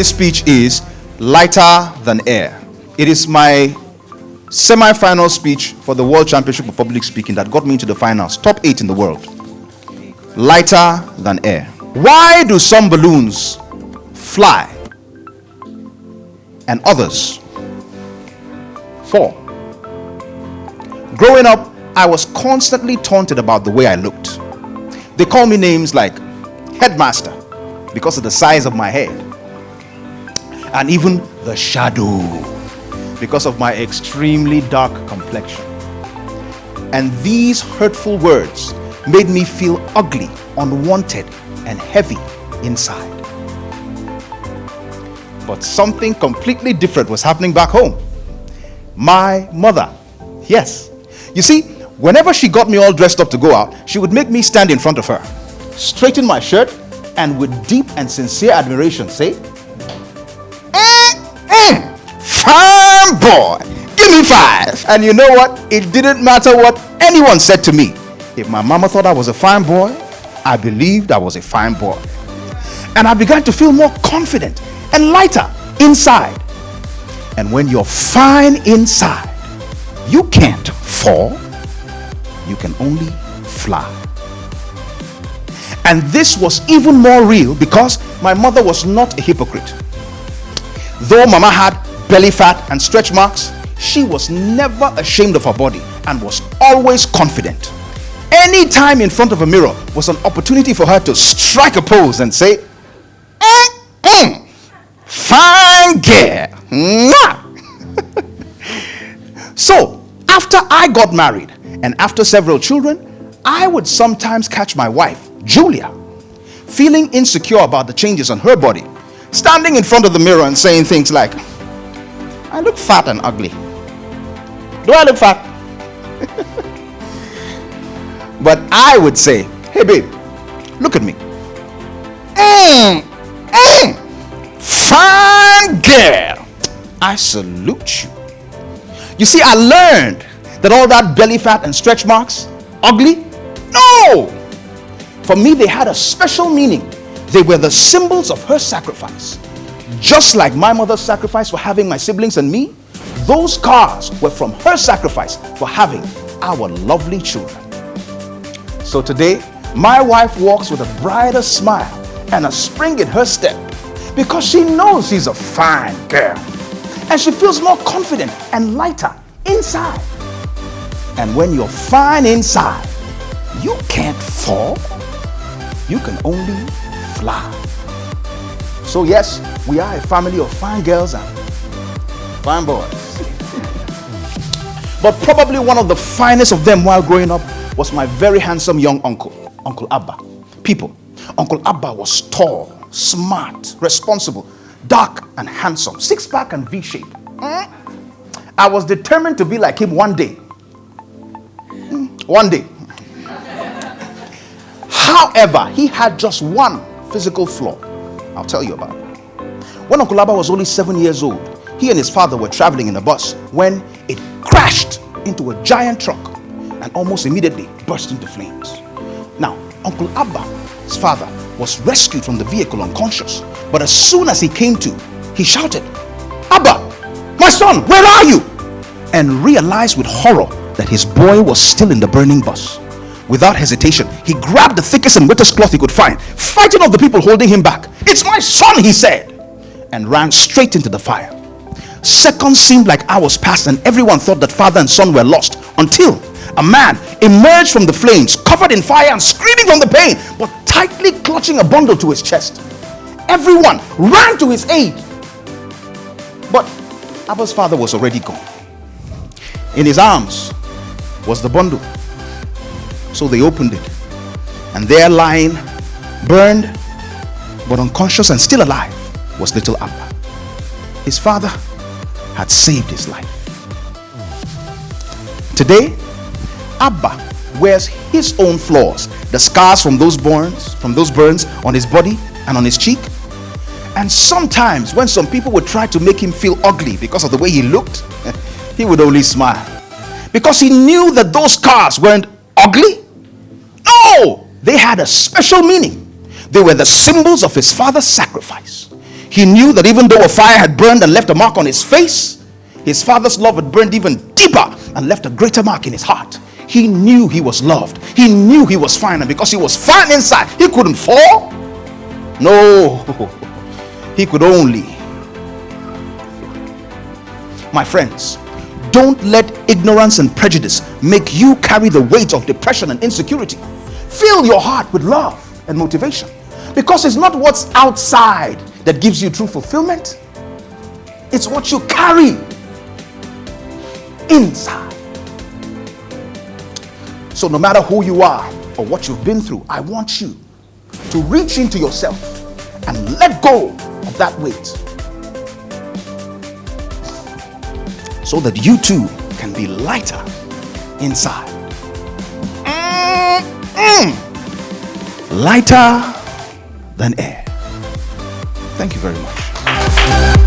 this speech is lighter than air. It is my semi-final speech for the World Championship of Public Speaking that got me into the finals, top 8 in the world. Lighter than air. Why do some balloons fly and others fall? Growing up, I was constantly taunted about the way I looked. They call me names like Headmaster because of the size of my head, and even the Shadow because of my extremely dark complexion. And these hurtful words made me feel ugly, unwanted, and heavy inside. But something completely different was happening back home. My mother, yes. You see, whenever she got me all dressed up to go out, she would make me stand in front of her, straighten my shirt, and with deep and sincere admiration say, fine boy, give me 5. And you know what? It didn't matter what anyone said to me. If my mama thought I was a fine boy, I believed I was a fine boy. And I began to feel more confident and lighter inside. And when you're fine inside, you can't fall, you can only fly. And this was even more real because my mother was not a hypocrite. Though mama had belly fat and stretch marks, she was never ashamed of her body and was always confident. Any time in front of a mirror was an opportunity for her to strike a pose and say, fine girl. So, after I got married and after several children, I would sometimes catch my wife, Julia, feeling insecure about the changes on her body, standing in front of the mirror and saying things like, I look fat and ugly. Do I look fat? But I would say, hey babe, look at me. Fine girl. I salute you. You see, I learned that all that belly fat and stretch marks, ugly? No! For me, they had a special meaning. They were the symbols of her sacrifice. Just like my mother's sacrifice for having my siblings and me, those scars were from her sacrifice for having our lovely children. So today, my wife walks with a brighter smile and a spring in her step because she knows she's a fine girl. And she feels more confident and lighter inside. And when you're fine inside, you can't fall. You can only fly. So yes, we are a family of fine girls and fine boys. But probably one of the finest of them while growing up was my very handsome young uncle, Uncle Abba. People, Uncle Abba was tall, smart, responsible, dark and handsome, six-pack and V-shape. I was determined to be like him one day. One day. However, he had just one physical flaw. I'll tell you about it. When Uncle Abba was only 7 years old, he and his father were traveling in a bus when it crashed into a giant truck and almost immediately burst into flames. Now, Uncle Abba's father was rescued from the vehicle unconscious, but as soon as he came to, he shouted, Abba, my son, where are you? And realized with horror that his boy was still in the burning bus. Without hesitation, he grabbed the thickest and wettest cloth he could find, fighting off the people holding him back. It's my son, he said, and ran straight into the fire. Seconds seemed like hours passed and everyone thought that father and son were lost until a man emerged from the flames, covered in fire and screaming from the pain, but tightly clutching a bundle to his chest. Everyone ran to his aid. But Abba's father was already gone. In his arms was the bundle. So they opened it, and there lying, burned, but unconscious and still alive, was little Abba. His father had saved his life. Today, Abba wears his own flaws, the scars from those burns on his body and on his cheek. And sometimes when some people would try to make him feel ugly because of the way he looked, he would only smile. Because he knew that those scars weren't ugly. No! They had a special meaning. They were the symbols of his father's sacrifice. He knew that even though a fire had burned and left a mark on his face, his father's love had burned even deeper and left a greater mark in his heart. He knew he was loved. He knew he was fine. And because he was fine inside, he couldn't fall. No, he could only. My friends, don't let ignorance and prejudice make you carry the weight of depression and insecurity. Fill your heart with love and motivation, because it's not what's outside that gives you true fulfillment. It's what you carry inside. So no matter who you are or what you've been through, I want you to reach into yourself and let go of that weight, so that you too can be lighter inside. Lighter than air. Thank you very much.